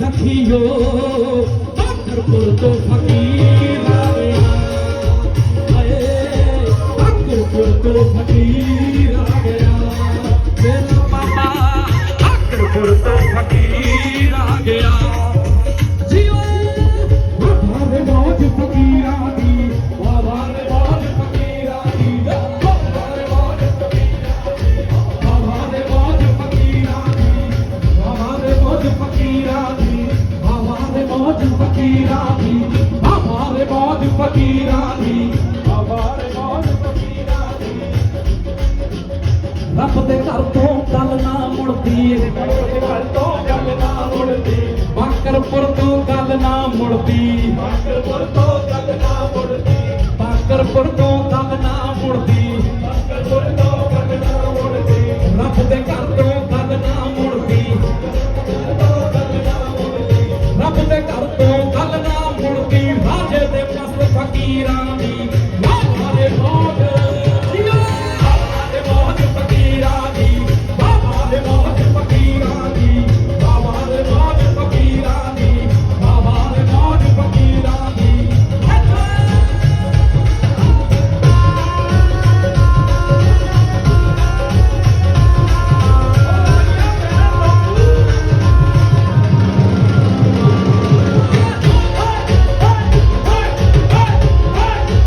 सखियो बाकरपुर तो फकीर आ गया, बाकरपुर तो फकीर आ गया, मेरा बाबा बाकरपुर तो फकीर आ गया। जियो हमारे मौज फकीरा दी, हमारे मौज फकीरा दी, हमारे मौज फकीरा दी, हमारे मौज फकीरा दी, हमारे मौज फकीरा दी, हमारे मौज फकीरा दी, हमारे मौज फकीरा दी, हमारे मौज फकीरा दी। रब दे घर तो गल ना मुड़दी, रब दे घर तो गल ना मुड़दी, बाकरपुर तो गल ना मुड़दी, बाकरपुर तो गल ना मुड़दी, बाकरपुर तो गल ना मुड़दी।